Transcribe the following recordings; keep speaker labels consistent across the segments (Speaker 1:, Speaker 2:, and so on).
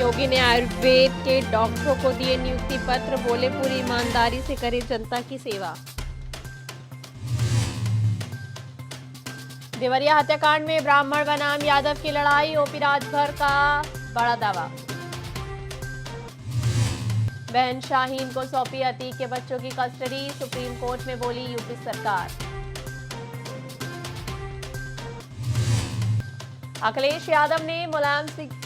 Speaker 1: योगी ने आयुर्वेद के डॉक्टरों को दिए नियुक्ति पत्र, बोले पूरी ईमानदारी से करे जनता की सेवा। देवरिया हत्याकांड में ब्राह्मण बनाम यादव की लड़ाई, ओपी राजभर का बड़ा दावा। बहन शाहीन को सौंपी अतीक के बच्चों की कस्टडी, सुप्रीम कोर्ट में बोली यूपी सरकार। अखिलेश यादव ने मुलायम सिंह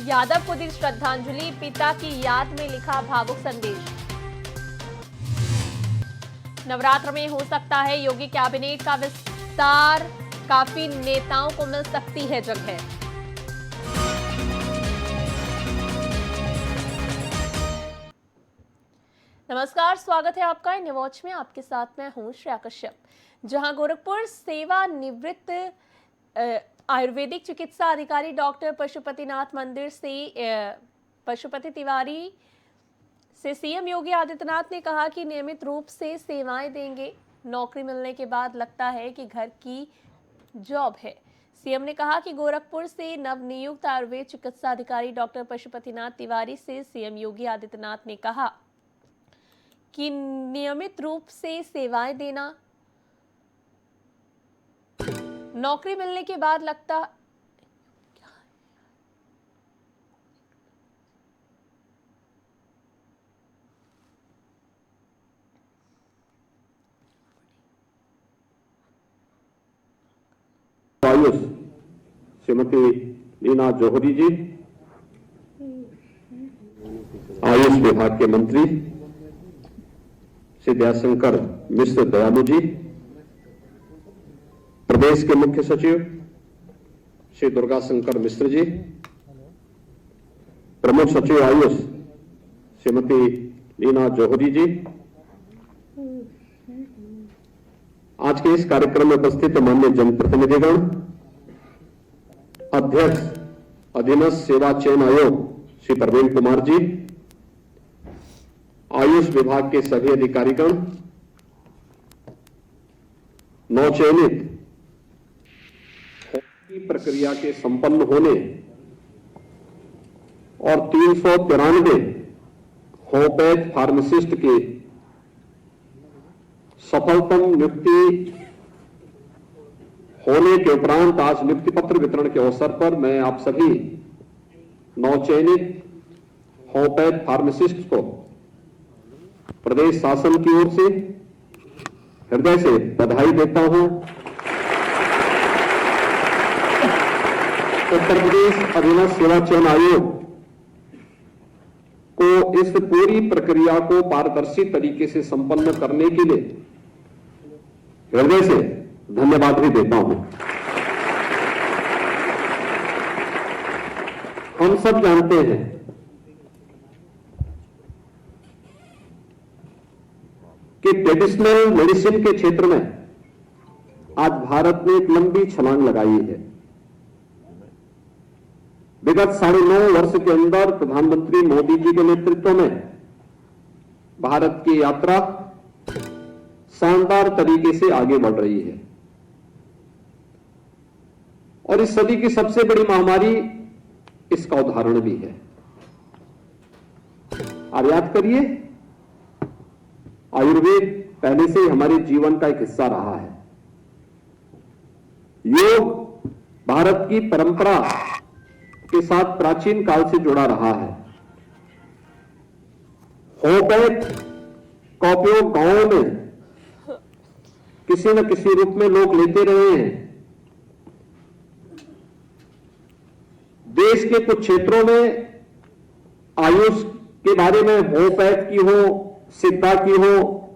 Speaker 1: यादव को दी श्रद्धांजलि, पिता की याद में लिखा भावुक संदेश। नवरात्र में हो सकता है योगी कैबिनेट का विस्तार, काफी नेताओं को मिल सकती है जगह। नमस्कार, स्वागत है आपका इंडिया वॉच में। आपके साथ मैं हूं श्रेया कश्यप। जहां गोरखपुर सेवानिवृत्त आयुर्वेदिक चिकित्सा अधिकारी डॉक्टर पशुपति तिवारी से सीएम योगी आदित्यनाथ ने कहा कि नियमित रूप से सेवाएं देंगे। नौकरी मिलने के बाद लगता है कि घर की जॉब है। सीएम ने कहा कि गोरखपुर से नवनियुक्त आयुर्वेद चिकित्सा अधिकारी डॉक्टर पशुपतिनाथ तिवारी से सीएम योगी आदित्यनाथ ने कहा कि नियमित रूप से सेवाएं देना, नौकरी मिलने के बाद लगता
Speaker 2: आयुष श्रीमती लीना जौहरी जी, आयुष विभाग के मंत्री श्री दयाशंकर मिश्र दयालु जी, प्रदेश के मुख्य सचिव श्री दुर्गा शंकर मिश्र जी, प्रमुख सचिव आयुष श्रीमती लीना जौहरी जी, आज के इस कार्यक्रम में उपस्थित माननीय जनप्रतिनिधिगण, अध्यक्ष अधीनस्थ सेवा चयन आयोग श्री प्रवीण कुमार जी, आयुष विभाग के सभी अधिकारीगण, नवचयनित की प्रक्रिया के संपन्न होने और 393 होम्योपैथ फार्मासिस्ट के सफलतम नियुक्ति होने के उपरांत आज नियुक्ति पत्र वितरण के अवसर पर मैं आप सभी नवचयनित होम्योपैथ फार्मासिस्ट को प्रदेश शासन की ओर से हृदय से बधाई देता हूं। उत्तर प्रदेश अधीनस्थ सेवा चयन आयोग को इस पूरी प्रक्रिया को पारदर्शी तरीके से संपन्न करने के लिए हृदय से धन्यवाद भी देता हूं। हम सब जानते हैं कि ट्रेडिशनल मेडिसिन के क्षेत्र में आज भारत ने एक लंबी छलांग लगाई है। विगत 9.5 वर्ष के अंदर प्रधानमंत्री मोदी जी के नेतृत्व में भारत की यात्रा शानदार तरीके से आगे बढ़ रही है और इस सदी की सबसे बड़ी महामारी इसका उदाहरण भी है। आप याद करिए, आयुर्वेद पहले से ही हमारे जीवन का एक हिस्सा रहा है। योग भारत की परंपरा के साथ प्राचीन काल से जुड़ा रहा है। होम्योपैथ का उपयोग गांवों में किसी न किसी रूप में लोग लेते रहे हैं। देश के कुछ क्षेत्रों में आयुष के बारे में होम्योपैथ की हो, सिद्धा की हो,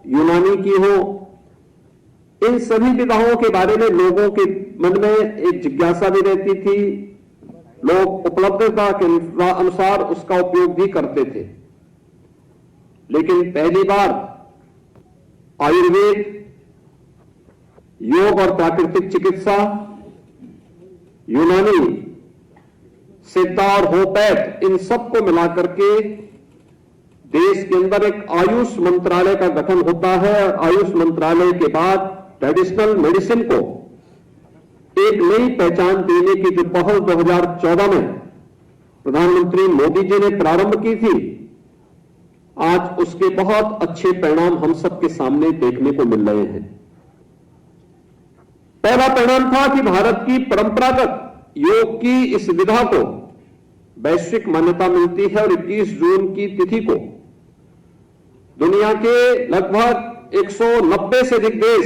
Speaker 2: यूनानी की हो, इन सभी विधाओं के बारे में लोगों के मन में एक जिज्ञासा भी रहती थी। लोग उपलब्धता के अनुसार उसका उपयोग भी करते थे। लेकिन पहली बार आयुर्वेद, योग और प्राकृतिक चिकित्सा, यूनानी, सिद्धा और होम्योपैथ, इन सबको मिलाकर के देश के अंदर एक आयुष मंत्रालय का गठन होता है। आयुष मंत्रालय के बाद ट्रेडिशनल मेडिसिन को एक नई पहचान देने की जो पहल 2014 में प्रधानमंत्री मोदी जी ने प्रारंभ की थी, आज उसके बहुत अच्छे परिणाम हम सबके सामने देखने को मिल रहे हैं। पहला परिणाम था कि भारत की परंपरागत योग की इस विधा को वैश्विक मान्यता मिलती है और 21 जून की तिथि को दुनिया के लगभग 190 से अधिक देश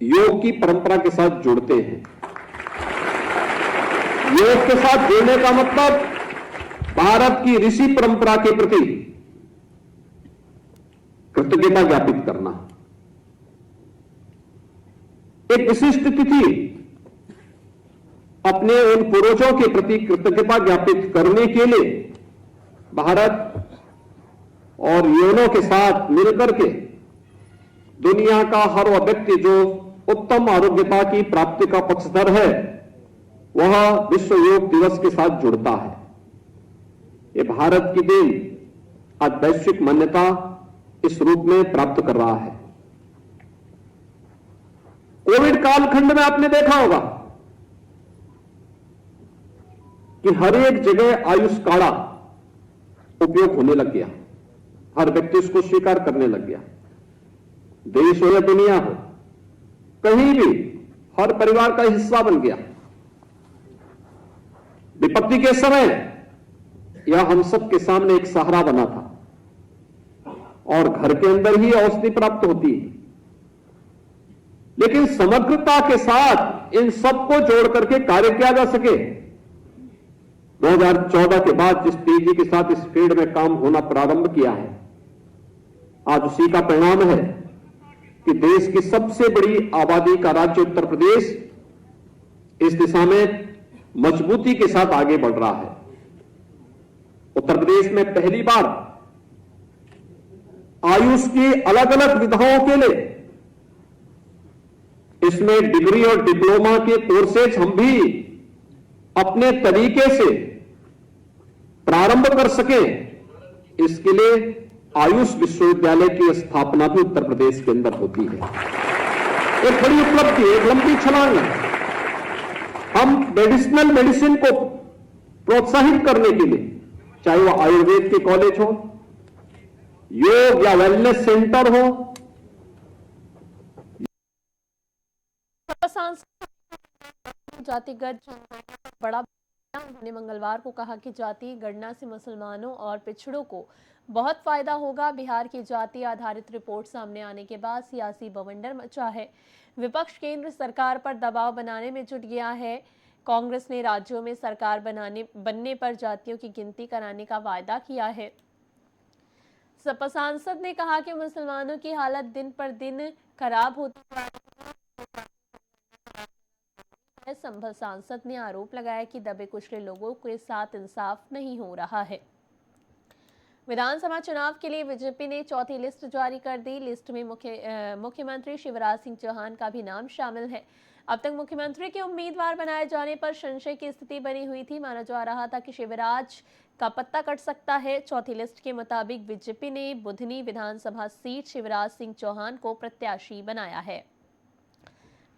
Speaker 2: योग की परंपरा के साथ जुड़ते हैं। योग के साथ जुड़ने का मतलब भारत की ऋषि परंपरा के प्रति कृतज्ञता ज्ञापित करना। एक विशिष्ट तिथि अपने उन पूर्वजों के प्रति कृतज्ञता ज्ञापित करने के लिए भारत और यूएनओ के साथ मिलकर के दुनिया का हर वह व्यक्ति जो उत्तम आरोग्यता की प्राप्ति का पक्षधर है, वह विश्व योग दिवस के साथ जुड़ता है। ये भारत की देन आज वैश्विक मान्यता इस रूप में प्राप्त कर रहा है। कोविड कालखंड में आपने देखा होगा कि हर एक जगह आयुष काढ़ा उपयोग होने लग गया, हर व्यक्ति उसको स्वीकार करने लग गया। देश हो या दुनिया हो, कहीं भी हर परिवार का हिस्सा बन गया। विपत्ति के समय यह हम सब के सामने एक सहारा बना था और घर के अंदर ही औषधि प्राप्त होती है। लेकिन समग्रता के साथ इन सबको जोड़ करके कार्य किया जा सके, 2014 के बाद जिस तेजी के साथ इस फील्ड में काम होना प्रारंभ किया है, आज उसी का परिणाम है कि देश की सबसे बड़ी आबादी का राज्य उत्तर प्रदेश इस दिशा में मजबूती के साथ आगे बढ़ रहा है। उत्तर प्रदेश में पहली बार आयुष की अलग अलग विधाओं के लिए इसमें डिग्री और डिप्लोमा के कोर्सेज हम भी अपने तरीके से प्रारंभ कर सके, इसके लिए आयुष विश्वविद्यालय की स्थापना भी उत्तर प्रदेश के अंदर होती है। एक बड़ी उपलब्धि, एक लंबी छलांग है। हम मेडिसिनल मेडिसिन को प्रोत्साहित करने के लिए, चाहे वो आयुर्वेद के कॉलेज हो, योग या वेलनेस सेंटर हो,
Speaker 1: जातिगत बड़ा उन्होंने मंगलवार को कहा कि जाति गणना से मुसलमानों और पिछड़ों को बहुत फायदा होगा। बिहार की जाति आधारित रिपोर्ट सामने आने के बाद सियासी बवंडर मचा है। विपक्ष केंद्र सरकार पर दबाव बनाने में जुट गया है। कांग्रेस ने राज्यों में सरकार बनने पर जातियों की गिनती कराने का वायदा किया है। सपा सांसद ने कहा कि मुसलमानों की हालत दिन पर दिन खराब होती जा रही है। संभल सांसद ने आरोप लगाया कि दबे कुचले लोगों के साथ इंसाफ नहीं हो रहा है। विधानसभा चुनाव के लिए बीजेपी ने चौथी लिस्ट जारी कर दी। लिस्ट में मुख्यमंत्री शिवराज सिंह चौहान का भी नाम शामिल है। अब तक मुख्यमंत्री के उम्मीदवार बनाए जाने पर संशय की स्थिति बनी हुई थी। माना जा रहा था कि शिवराज का पत्ता कट सकता है। चौथी लिस्ट के मुताबिक बीजेपी ने बुधनी विधानसभा सीट शिवराज सिंह चौहान को प्रत्याशी बनाया है।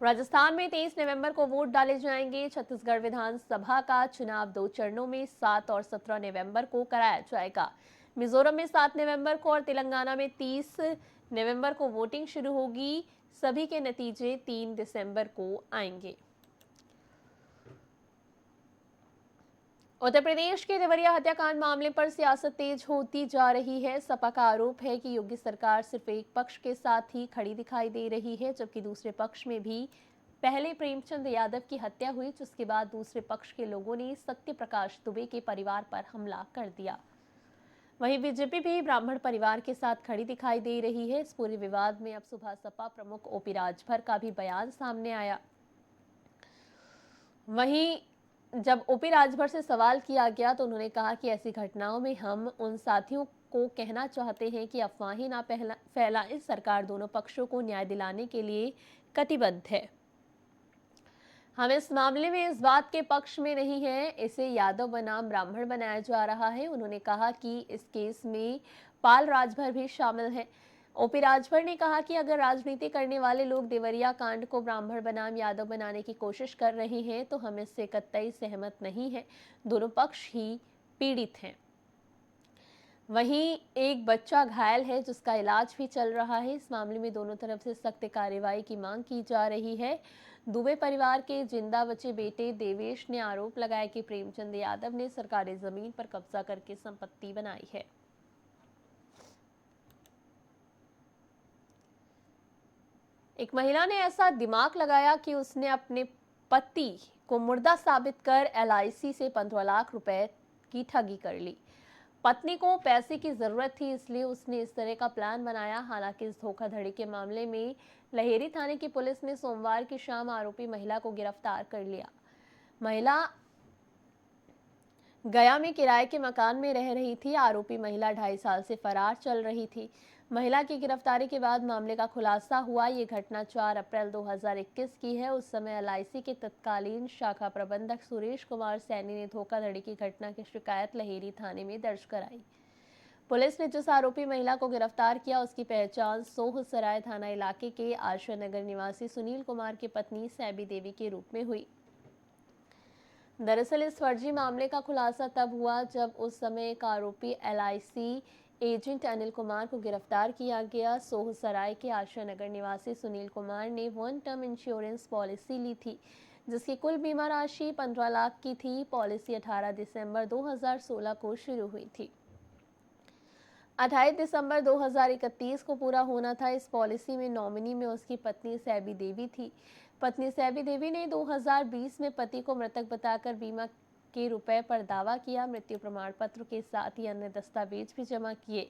Speaker 1: राजस्थान में 23 नवंबर को वोट डाले जाएंगे। छत्तीसगढ़ विधानसभा का चुनाव 2 चरणों में 7 और 17 नवंबर को कराया जाएगा। मिजोरम में 7 नवंबर को और तेलंगाना में 30 नवंबर को वोटिंग शुरू होगी। सभी के नतीजे 3 दिसंबर को आएंगे। उत्तर प्रदेश के देवरिया हत्याकांड मामले पर सियासत तेज होती जा रही है। सपा का आरोप है कि योगी सरकार सिर्फ एक पक्ष के साथ ही खड़ी दिखाई दे रही है, जबकि दूसरे पक्ष में भी पहले प्रेमचंद यादव की हत्या हुई, जिसके बाद दूसरे पक्ष के लोगों ने सत्य प्रकाश दुबे के परिवार पर हमला कर दिया। वहीं बीजेपी भी ब्राह्मण परिवार के साथ खड़ी दिखाई दे रही है। इस पूरे विवाद में अब सुबह सपा प्रमुख ओपी राजभर का भी बयान सामने आया। वहीं जब ओपी राजभर से सवाल किया गया तो उन्होंने कहा कि ऐसी घटनाओं में हम उन साथियों को कहना चाहते हैं कि अफवाहें ना फैलाएं। सरकार दोनों पक्षों को न्याय दिलाने के लिए कटिबद्ध है। हम इस मामले में इस बात के पक्ष में नहीं है, इसे यादव बनाम ब्राह्मण बनाया जा रहा है। उन्होंने कहा कि इस केस में पाल राजभर भी शामिल है। ओपी राजभर ने कहा कि अगर राजनीति करने वाले लोग देवरिया कांड को ब्राह्मण बनाम यादव बनाने की कोशिश कर रहे हैं तो हम इससे कतई सहमत नहीं हैं। दोनों पक्ष ही पीड़ित हैं। वहीं एक बच्चा घायल है जिसका इलाज भी चल रहा है। इस मामले में दोनों तरफ से सख्त कार्रवाई की मांग की जा रही है। दुबे परिवार के जिंदा बचे बेटे देवेश ने आरोप लगाया कि प्रेमचंद यादव ने सरकारी जमीन पर कब्जा करके संपत्ति बनाई है। एक महिला ने ऐसा दिमाग लगाया कि उसने अपने पति को मुर्दा साबित कर एलआईसी से 15 लाख रुपए की ठगी कर ली। पत्नी को पैसे की जरूरत थी, इसलिए उसने इस तरह का प्लान बनाया। हालांकि इस धोखाधड़ी के मामले में लहेरी थाने की पुलिस ने सोमवार की शाम आरोपी महिला को गिरफ्तार कर लिया। महिला गया में किराए के मकान में रह रही थी। आरोपी महिला 2.5 साल से फरार चल रही थी। महिला की गिरफ्तारी के बाद मामले का खुलासा हुआ। ये घटना 4 अप्रैल 2021 की है। उस समय एलआईसी के तत्कालीन शाखा प्रबंधक सुरेश कुमार सैनी ने धोखाधड़ी की घटना की शिकायत लहेरी थाने में दर्ज कराई। पुलिस ने जिस आरोपी महिला को गिरफ्तार किया उसकी पहचान सोहसराय थाना इलाके के आशा नगर निवासी सुनील कुमार की पत्नी सैबी देवी के रूप में हुई। दरअसल इस फर्जी मामले का खुलासा तब हुआ जब उस समय एक आरोपी एलआईसी एजेंट अनिल कुमार को गिरफ्तार किया गया। सोहसराय के आशा नगर निवासी सुनील कुमार ने 1 टर्म इंश्योरेंस पॉलिसी ली थी जिसकी कुल बीमा राशि 15 लाख की थी। पॉलिसी 18 दिसंबर 2016 को शुरू हुई थी। 28 दिसंबर 2031 को पूरा होना था। इस पॉलिसी में नॉमिनी में उसकी पत्नी सैबी देवी थी। पत्नी सैबी देवी ने 2020 में पति को मृतक बताकर बीमा के रुपए पर दावा किया। मृत्यु प्रमाण पत्र के साथ ही अन्य दस्तावेज भी जमा किए।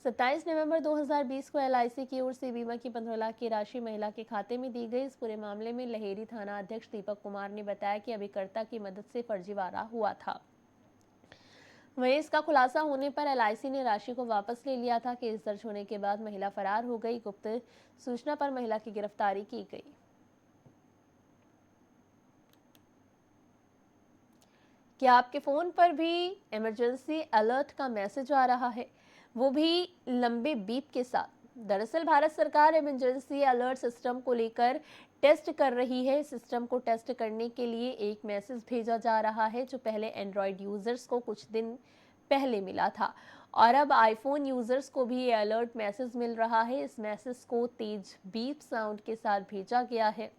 Speaker 1: 27 नवंबर 2020 को एलआईसी की ओर से बीमा की 15 लाख की राशि महिला के खाते में दी गई। इस पूरे मामले में लहेरी थाना अध्यक्ष दीपक कुमार ने बताया कि अभिकर्ता की मदद से फर्जीवाड़ा हुआ था। वहीं इसका खुलासा होने पर एलआईसी ने राशि को वापस ले लिया था। केस दर्ज होने के बाद महिला फरार हो गई। गुप्त सूचना पर महिला की गिरफ्तारी की गई। क्या आपके फोन पर भी इमरजेंसी अलर्ट का मैसेज आ रहा है, वो भी लंबे बीप के साथ? दरअसल भारत सरकार इमरजेंसी अलर्ट सिस्टम को लेकर टेस्ट कर रही है। सिस्टम को टेस्ट करने के लिए एक मैसेज भेजा जा रहा है जो पहले एंड्रॉयड यूजर्स को कुछ दिन पहले मिला था और अब आईफोन यूजर्स को भी ये अलर्ट मैसेज मिल रहा है। इस मैसेज को तेज बीप साउंड के साथ भेजा गया है।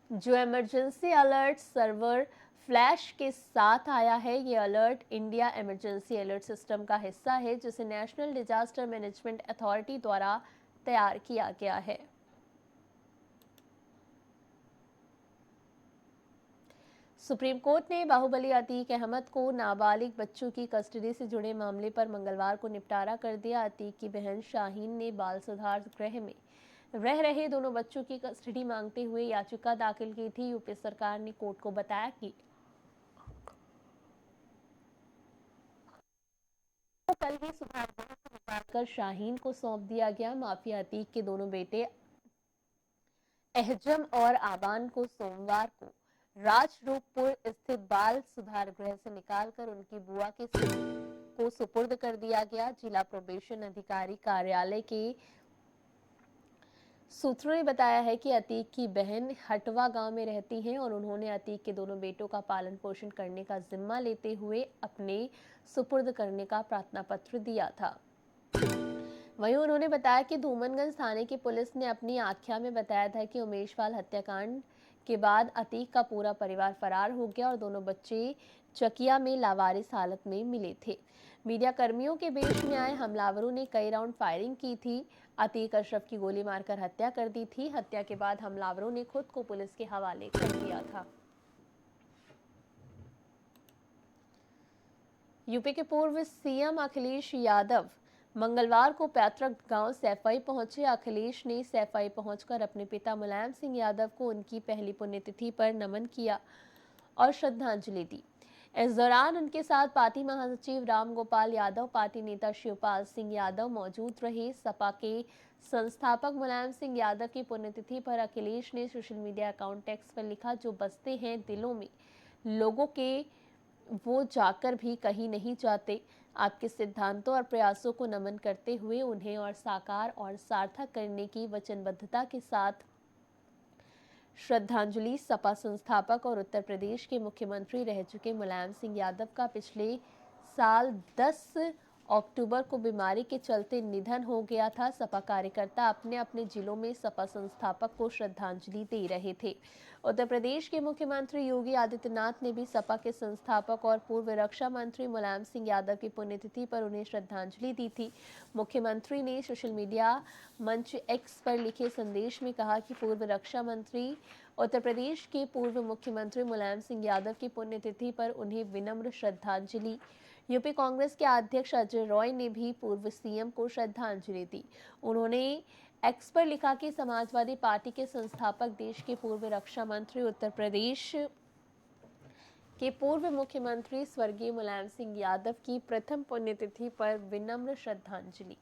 Speaker 1: जो इमरजेंसी अलर्ट सर्वर फ्लैश के साथ आया है, ये alert India emergency alert system का हिस्सा है जिसे नेशनल डिजास्टर मैनेजमेंट अथॉरिटी द्वारा तैयार किया गया है। सुप्रीम कोर्ट ने बाहुबली अतीक अहमद को नाबालिग बच्चों की कस्टडी से जुड़े मामले पर मंगलवार को निपटारा कर दिया। अतीक की बहन शाहीन ने बाल सुधार गृह में रह रहे दोनों बच्चों की कस्टडी मांगते हुए याचिका दाखिल की थी। यूपी सरकार ने कोर्ट को बताया कि कल ही सुधार गृह से निकालकर शाहीन को सौंप दिया गया। माफिया अतीक के दोनों बेटे एहजम और आबान को सोमवार को राजरूपपुर स्थित बाल सुधार गृह से निकालकर उनकी बुआ को सुपुर्द कर दिया गया। जिला प्रोबेशन अधिकारी कार्यालय के सूत्रों ने बताया है कि अतीक की बहन हटवा गांव में रहती हैं और उन्होंने अतीक के दोनों बेटों का पालन पोषण करने का जिम्मा लेते हुए अपने सुपुर्द करने का प्रार्थना पत्र दिया था। वहीं उन्होंने बताया कि धूमनगंज थाने की पुलिस ने अपनी आख्या में बताया था कि उमेशपाल हत्याकांड के बाद अतीक का पूरा परिवार फरार हो गया और दोनों बच्चे चकिया में लावारिस हालत में मिले थे। मीडिया कर्मियों के बेश में आए हमलावरों ने कई राउंड फायरिंग की थी। अतीक अशरफ की गोली मारकर हत्या कर दी थी। हत्या के बाद हमलावरों ने खुद को पुलिस के हवाले कर दिया था। यूपी के पूर्व सीएम अखिलेश यादव मंगलवार को पैतृक गांव सैफई पहुंचे। अखिलेश ने सैफई पहुंचकर अपने पिता मुलायम सिंह यादव को उनकी पहली पुण्यतिथि पर नमन किया और श्रद्धांजलि दी। इस दौरान उनके साथ पार्टी महासचिव राम गोपाल यादव, पार्टी नेता शिवपाल सिंह यादव मौजूद रहे। सपा के संस्थापक मुलायम सिंह यादव की पुण्यतिथि पर अखिलेश ने सोशल मीडिया अकाउंट एक्स पर लिखा, जो बसते हैं दिलों में लोगों के वो जाकर भी कहीं नहीं जाते। आपके सिद्धांतों और प्रयासों को नमन करते हुए उन्हें और साकार और सार्थक करने की वचनबद्धता के साथ श्रद्धांजलि। सपा संस्थापक और उत्तर प्रदेश के मुख्यमंत्री रह चुके मुलायम सिंह यादव का पिछले साल 10 अक्टूबर को बीमारी के चलते निधन हो गया था। सपा कार्यकर्ता अपने अपने जिलों में सपा संस्थापक को श्रद्धांजलि दे रहे थे। उत्तर प्रदेश के मुख्यमंत्री योगी आदित्यनाथ ने भी सपा के संस्थापक और पूर्व रक्षा मंत्री मुलायम सिंह यादव की पुण्यतिथि पर उन्हें श्रद्धांजलि दी थी। मुख्यमंत्री ने सोशल मीडिया मंच एक्स पर लिखे संदेश में कहा कि पूर्व रक्षा मंत्री उत्तर प्रदेश के पूर्व मुख्यमंत्री मुलायम सिंह यादव की पुण्यतिथि पर उन्हें विनम्र श्रद्धांजलि। यूपी कांग्रेस के अध्यक्ष अजय रॉय ने भी पूर्व सीएम को श्रद्धांजलि दी। उन्होंने एक्स पर लिखा कि समाजवादी पार्टी के संस्थापक, देश के पूर्व रक्षा मंत्री, उत्तर प्रदेश के पूर्व मुख्यमंत्री स्वर्गीय मुलायम सिंह यादव की प्रथम पुण्यतिथि पर विनम्र श्रद्धांजलि।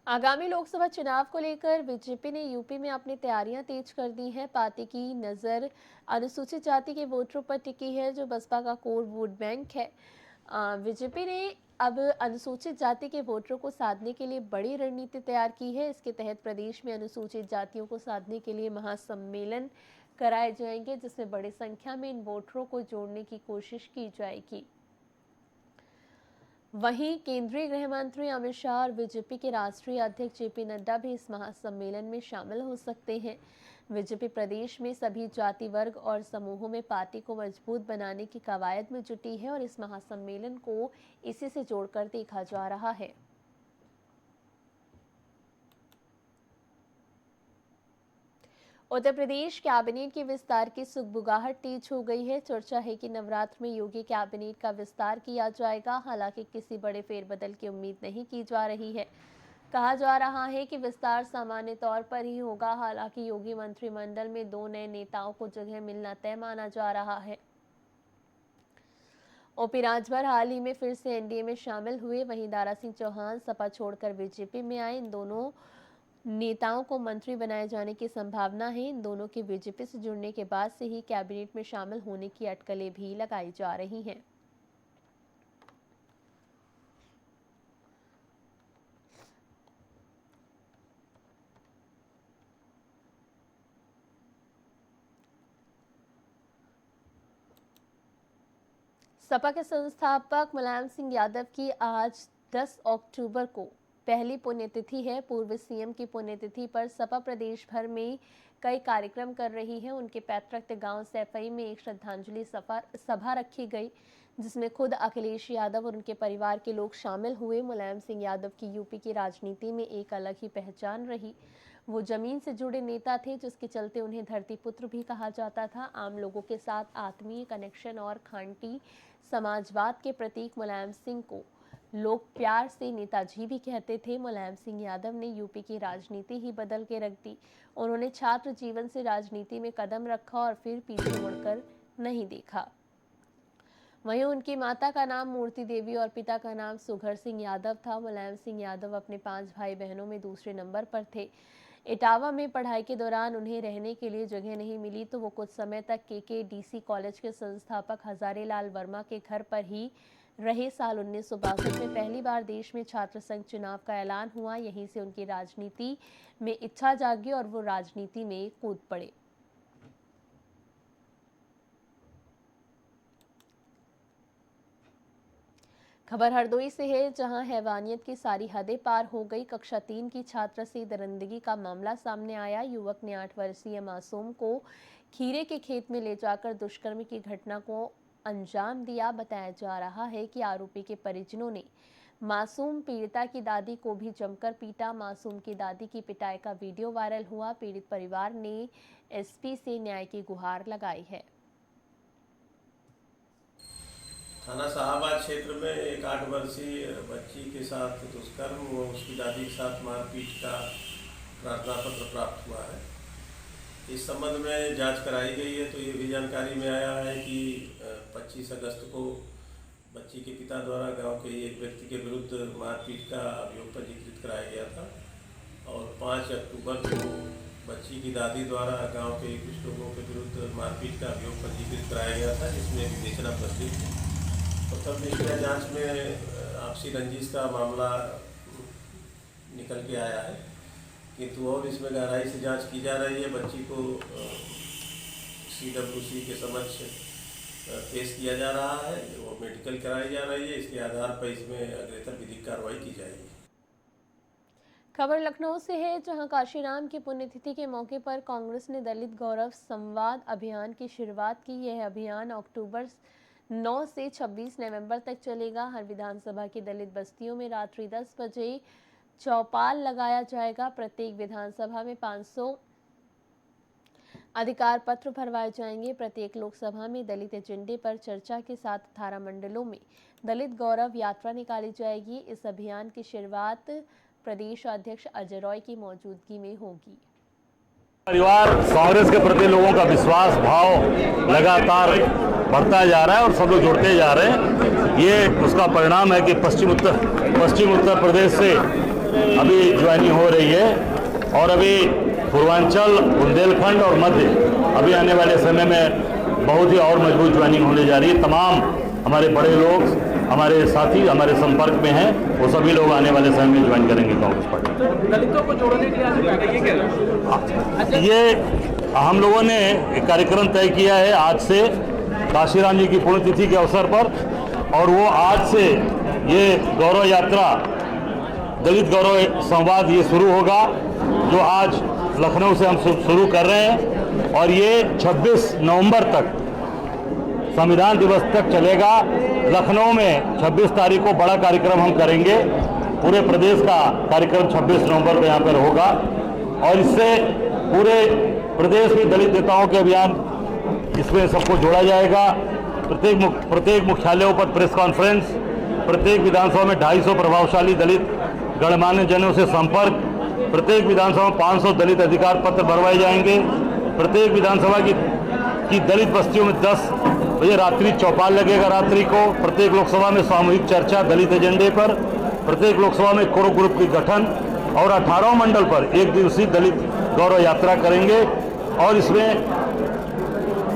Speaker 1: आगामी लोकसभा चुनाव को लेकर बीजेपी ने यूपी में अपनी तैयारियां तेज कर दी हैं। पार्टी की नज़र अनुसूचित जाति के वोटरों पर टिकी है, जो बसपा का कोर वोट बैंक है। बीजेपी ने अब अनुसूचित जाति के वोटरों को साधने के लिए बड़ी रणनीति तैयार की है। इसके तहत प्रदेश में अनुसूचित जातियों को साधने के लिए महासम्मेलन कराए जाएंगे, जिसमें बड़ी संख्या में इन वोटरों को जोड़ने की कोशिश की जाएगी। वहीं केंद्रीय गृह मंत्री अमित शाह और बीजेपी के राष्ट्रीय अध्यक्ष जेपी नड्डा भी इस महासम्मेलन में शामिल हो सकते हैं। बीजेपी प्रदेश में सभी जाति, वर्ग और समूहों में पार्टी को मजबूत बनाने की कवायद में जुटी है और इस महासम्मेलन को इसी से जोड़कर देखा जा रहा है। उत्तर प्रदेश कैबिनेट के विस्तार की सुगबुगाहट तेज हो गई है। चर्चा है कि नवरात्र में योगी कैबिनेट का विस्तार किया जाएगा। हालांकि किसी बड़े फेरबदल की उम्मीद नहीं की जा रही है। कहा जा रहा है कि विस्तार सामान्य तौर पर ही होगा। हालांकि योगी मंत्रिमंडल में 2 नए नेताओं को जगह मिलना तय माना जा रहा है। ओपी राजभर हाल ही में फिर से एनडीए में शामिल हुए। वहीं दारा सिंह चौहान सपा छोड़कर बीजेपी में आए। इन दोनों नेताओं को मंत्री बनाए जाने की संभावना है। इन दोनों के बीजेपी से जुड़ने के बाद से ही कैबिनेट में शामिल होने की अटकलें भी लगाई जा रही हैं। सपा के संस्थापक मुलायम सिंह यादव की आज 10 अक्टूबर को पहली पुण्यतिथि है। पूर्व सीएम की पुण्यतिथि पर सपा प्रदेश भर में कई कार्यक्रम कर रही है। उनके पैतृक गांव सैफई में एक श्रद्धांजलि सभा रखी गई, जिसमें खुद अखिलेश यादव और उनके परिवार के लोग शामिल हुए। मुलायम सिंह यादव की यूपी की राजनीति में एक अलग ही पहचान रही। वो जमीन से जुड़े नेता थे, जिसके चलते उन्हें धरती पुत्र भी कहा जाता था। आम लोगों के साथ आत्मीय कनेक्शन और खांटी समाजवाद के प्रतीक मुलायम सिंह को लोग प्यार से नेताजी भी कहते थे। मुलायम सिंह यादव ने यूपी की राजनीति ही बदल के रख दी। उन्होंने छात्र जीवन से राजनीति में कदम रखा और फिर पीछे मुड़कर नहीं देखा। वहीं उनकी माता का नाम मूर्ति देवी और पिता का नाम सुघर सिंह यादव था। मुलायम सिंह यादव अपने 5 भाई बहनों में दूसरे नंबर पर थे। इटावा में पढ़ाई के दौरान उन्हें रहने के लिए जगह नहीं मिली, तो वो कुछ समय तक केकेडीसी कॉलेज के संस्थापक हजारीलाल वर्मा के घर पर ही रहे। साल 1962 में पहली बार देश में छात्र संघ चुनाव का ऐलान हुआ। यहीं से उनकी राजनीति में इच्छा जागी और वो राजनीति में कूद पड़े। खबर हरदोई से है, जहां हैवानियत की सारी हदें पार हो गई। कक्षा 3 की छात्रा से दरिंदगी का मामला सामने आया। युवक ने 8 वर्षीय मासूम को खीरे के खेत में ले जाकर दुष्कर्म की घटना को अंजाम दिया। बताया जा रहा है कि आरोपी के परिजनों ने मासूम पीड़िता की दादी को भी जमकर पीटा। मासूम की दादी की पिटाई का वीडियो वायरल हुआ। पीड़ित परिवार ने एसपी से न्याय की गुहार लगाई है।
Speaker 3: थाना शाहबाद क्षेत्र में एक 8 वर्षीय बच्ची के साथ दुष्कर्म व उसकी दादी के साथ मारपीट का प्रार्थना पत्र प्राप्त हुआ है। इस संबंध में जांच कराई गई है, तो ये भी जानकारी में आया है कि 25 अगस्त को बच्ची के पिता द्वारा गांव के एक व्यक्ति के विरुद्ध मारपीट का अभियोग पंजीकृत कराया गया था और 5 अक्टूबर को बच्ची की दादी द्वारा गांव के कुछ लोगों के विरुद्ध मारपीट का अभियोग पंजीकृत कराया गया था, जिसमें विवेचना प्रस्तुत थी। प्रथम दृष्टया जांच में आपसी रंजिश का मामला निकल के आया है, किंतु और इसमें गहराई से जांच की जा रही है। बच्ची को CWC के समक्ष पेश किया जा रहा है, वो मेडिकल कराई जा रही है। इसके आधार पर इसमें अग्रेतर विधिक कार्रवाई की जाएगी।
Speaker 1: खबर लखनऊ से है, जहां काशीराम की पुण्यतिथि के मौके पर कांग्रेस ने दलित गौरव संवाद अभियान की शुरुआत की। यह अभियान अक्टूबर 9 से 26 नवंबर तक चलेगा। हर विधानसभा की दलित बस्तियों में रात्रि 10 बजे चौपाल लगाया जाएगा। प्रत्येक विधानसभा में 500 अधिकार पत्र भरवाए जाएंगे। प्रत्येक लोकसभा में दलित एजेंडे पर चर्चा के साथ 18 मंडलों में दलित गौरव यात्रा निकाली जाएगी। इस अभियान की शुरुआत प्रदेश अध्यक्ष अजय रॉय की मौजूदगी में होगी।
Speaker 4: परिवार कांग्रेस के प्रति लोगों का विश्वास भाव लगातार बढ़ता जा रहा है और सब लोग जुड़ते जा रहे हैं। ये उसका परिणाम है कि पश्चिम उत्तर प्रदेश से अभी ज्वाइनिंग हो रही है और अभी पूर्वांचल, बुंदेलखंड और मध्य अभी आने वाले समय में बहुत ही और मजबूत ज्वाइनिंग होने जा रही है। तमाम हमारे बड़े लोग, हमारे साथी हमारे संपर्क में हैं, वो सभी लोग आने वाले समय में ज्वाइन करेंगे कांग्रेस पार्टी।
Speaker 5: तो दलितों को जोड़ने के लिए
Speaker 4: ये हम लोगों ने एक कार्यक्रम तय किया है आज से काशीराम जी की पुण्यतिथि के अवसर पर, और वो आज से ये गौरव यात्रा, दलित गौरव संवाद ये शुरू होगा, जो आज लखनऊ से हम शुरू कर रहे हैं और ये 26 नवंबर तक, संविधान दिवस तक चलेगा। लखनऊ में 26 तारीख को बड़ा कार्यक्रम हम करेंगे। पूरे प्रदेश का कार्यक्रम 26 नवंबर को यहाँ पर होगा और इससे पूरे प्रदेश में दलित नेताओं के अभियान, इसमें सबको जोड़ा जाएगा। प्रत्येक मुख्यालयों पर प्रेस कॉन्फ्रेंस, प्रत्येक विधानसभा में 250 प्रभावशाली दलित गणमान्य जनों से संपर्क, प्रत्येक विधानसभा में 500 दलित अधिकार पत्र भरवाए जाएंगे। प्रत्येक विधानसभा की दलित बस्तियों में 10 बजे रात्रि चौपाल लगेगा रात्रि को। प्रत्येक लोकसभा में सामूहिक चर्चा दलित एजेंडे पर, प्रत्येक लोकसभा में कोर ग्रुप की गठन और 18 मंडल पर एक दिवसीय दलित गौरव यात्रा करेंगे और इसमें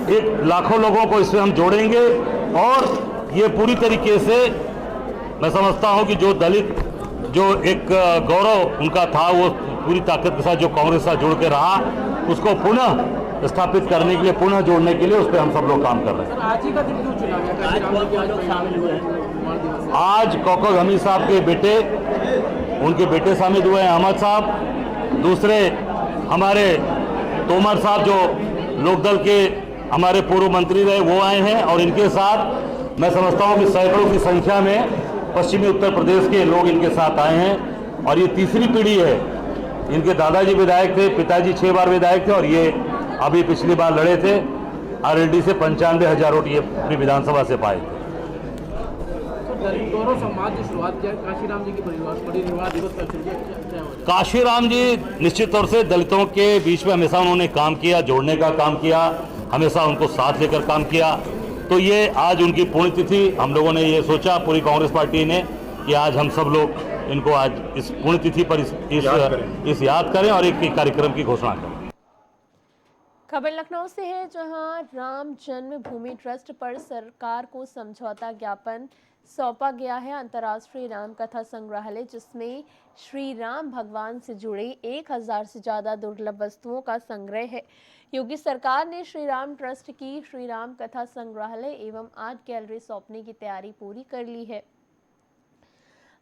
Speaker 4: एक लाखों लोगों को इसमें हम जोड़ेंगे। और ये पूरी तरीके से मैं समझता हूं कि जो दलित, जो एक गौरव उनका था, वो पूरी ताकत के साथ जो कांग्रेस के साथ जुड़ के रहा, उसको पुनः स्थापित करने के लिए, पुनः जोड़ने के लिए उस पर हम सब लोग काम कर रहे हैं।
Speaker 5: आज ही का दिन क्यों चुना गया? शामिल हुए हैं
Speaker 4: आज कौकब हमीद साहब के बेटे, उनके बेटे शामिल हुए हैं, अहमद साहब। दूसरे हमारे तोमर साहब जो लोकदल के हमारे पूर्व मंत्री रहे, वो आए हैं और इनके साथ मैं समझता हूं कि सैकड़ों की संख्या में पश्चिमी उत्तर प्रदेश के लोग इनके साथ आए हैं। और ये तीसरी पीढ़ी है। इनके दादाजी विधायक थे, पिताजी 6 बार विधायक थे और ये अभी पिछली बार लड़े थे। RLD से 95,000 वोट ये अपनी विधानसभा से पाए थे।
Speaker 5: दलित गौरव संवाद की शुरुआत किया काशीराम जी की परिनिर्वाण दिवस पर।
Speaker 4: काशीराम जी निश्चित तौर से दलितों के बीच में हमेशा उन्होंने काम किया, जोड़ने का काम किया, हमेशा उनको साथ लेकर काम किया। तो ये आज उनकी पुण्यतिथि, हम लोगों ने ये सोचा पूरी कांग्रेस पार्टी ने कि आज हम सब लोग इनको आज इस पुण्यतिथि पर इस याद करें और एक कार्यक्रम की घोषणा करें।
Speaker 1: खबर लखनऊ से है, जहां राम जन्मभूमि ट्रस्ट पर सरकार को समझौता ज्ञापन सौंपा गया है। अंतर्राष्ट्रीय राम कथा संग्रहालय, जिसमें श्री राम भगवान से जुड़े 1000 से ज्यादा दुर्लभ वस्तुओं का संग्रह है। योगी सरकार ने श्री राम ट्रस्ट की श्री राम कथा संग्रहालय एवं आर्ट गैलरी सौंपने की तैयारी पूरी कर ली है।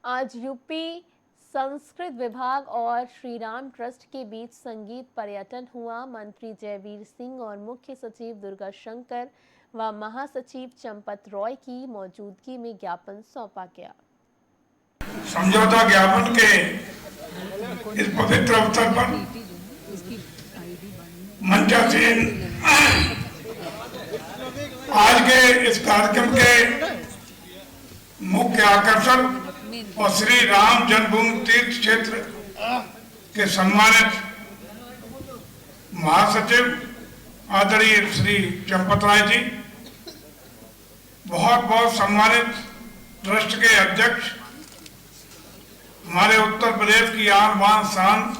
Speaker 1: आज यूपी संस्कृत विभाग और श्री राम ट्रस्ट के बीच संगीत पर्यटन हुआ। मंत्री जयवीर सिंह और मुख्य सचिव दुर्गा शंकर व महासचिव चंपत रॉय की मौजूदगी में ज्ञापन सौंपा गया।
Speaker 6: समझौता ज्ञापन के इस पवित्र अवसर पर मंचासीन आज के इस कार्यक्रम के मुख्य आकर्षण और श्री राम जन्मभूमि तीर्थ क्षेत्र के सम्मानित महासचिव आदरणीय श्री चंपत राय जी, बहुत बहुत सम्मानित ट्रस्ट के अध्यक्ष, हमारे उत्तर प्रदेश की आन बान शान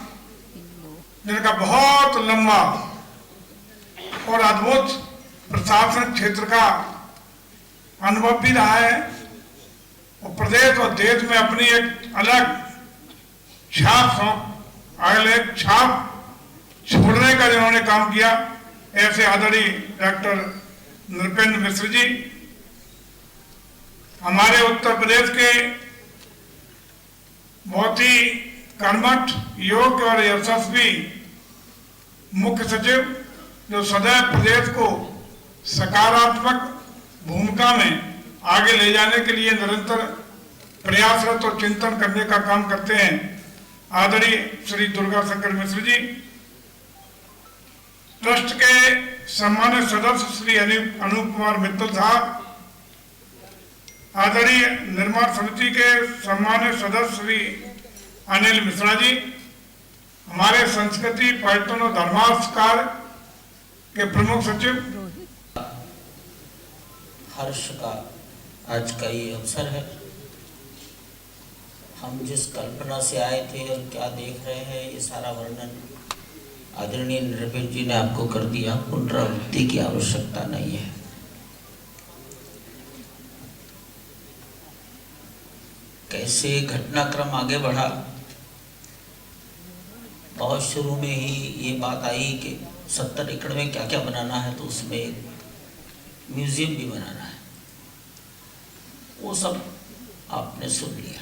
Speaker 6: जिनका बहुत लंबा और अद्भुत प्रशासन क्षेत्र का अनुभव भी रहा है और प्रदेश और देश में अपनी एक अलग छाप छोड़ने का जिन्होंने काम किया, ऐसे आदरणीय डॉक्टर नृपेंद्र मिश्र जी हमारे उत्तर प्रदेश के बहुत ही कर्मठ, योग्य और यशस्वी मुख्य सचिव, जो सदैव प्रदेश को सकारात्मक भूमिका में आगे ले जाने के लिए निरंतर प्रयासरत और चिंतन करने का काम करते हैं। आदरणीय श्री दुर्गा शंकर मिश्र जी, ट्रस्ट के सम्मानित सदस्य श्री अनूप कुमार मित्तल साहब, आदरणीय निर्माण समिति के सम्मानित सदस्य श्री अनिल मिश्रा जी, हमारे संस्कृति, पर्यटन और धर्मार्थ कार्य के प्रमुख सचिव।
Speaker 7: हर्ष का आज का ये अवसर है। हम जिस कल्पना से आए थे और क्या देख रहे हैं, ये सारा वर्णन आदरणीय नृपेंद्र जी ने आपको कर दिया। पुनरावृत्ति की आवश्यकता नहीं है। कैसे घटनाक्रम आगे बढ़ा, बहुत शुरू में ही ये बात आई कि 70 एकड़ में क्या क्या बनाना है, तो उसमें एक म्यूजियम भी बनाना है। वो सब आपने सुन लिया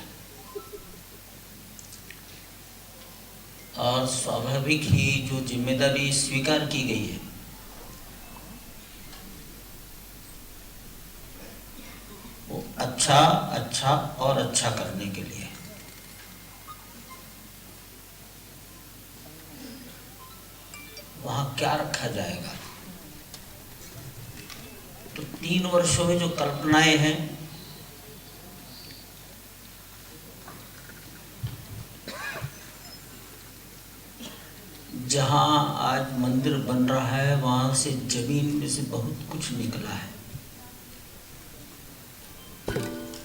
Speaker 7: और स्वाभाविक ही जो जिम्मेदारी स्वीकार की गई है वो अच्छा और अच्छा करने के लिए। वहां क्या रखा जाएगा, तो 3 वर्षों में जो कल्पनाएं हैं, जहां आज मंदिर बन रहा है वहां से जमीन में से बहुत कुछ निकला है।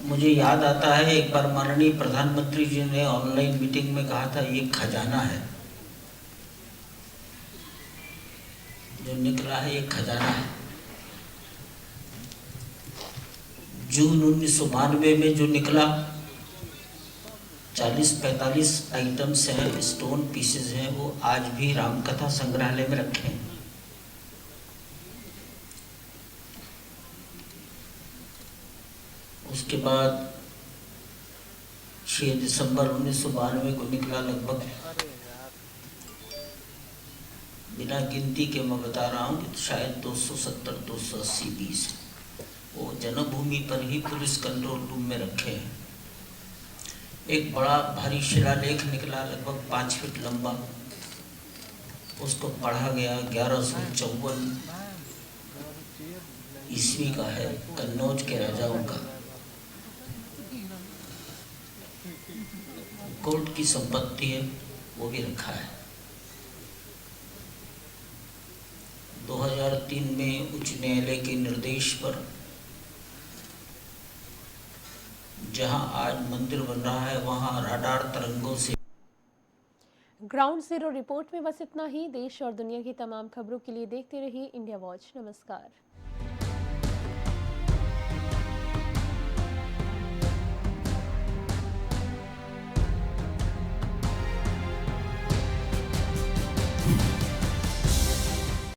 Speaker 7: मुझे याद आता है एक बार माननीय प्रधानमंत्री जी ने ऑनलाइन मीटिंग में कहा था, ये खजाना है जो निकला है, ये खजाना है। जून 1992 में जो निकला 40-45 आइटम्स हैं, स्टोन पीसेस हैं, वो आज भी रामकथा संग्रहालय में रखे हैं। उसके बाद 6 दिसंबर 1992 को निकला लगभग, बिना गिनती के मैं बता रहा हूँ कि शायद 270-280 पीस वो जन्मभूमि पर ही पुलिस कंट्रोल रूम में रखे हैं। एक बड़ा भारी शिलालेख निकला लगभग 5 फीट लंबा, उसको पढ़ा गया। 1154 ईस्वी का है, कन्नौज के राजाओं का। कोर्ट की संपत्ति है, वो भी रखा है। 2003 में उच्च न्यायालय के निर्देश पर जहां आज मंदिर बन रहा है, वहां राडार तरंगों से।
Speaker 1: ग्राउंड जीरो रिपोर्ट में बस इतना ही। देश और दुनिया की तमाम खबरों के लिए देखते रहिए इंडिया वॉच। नमस्कार।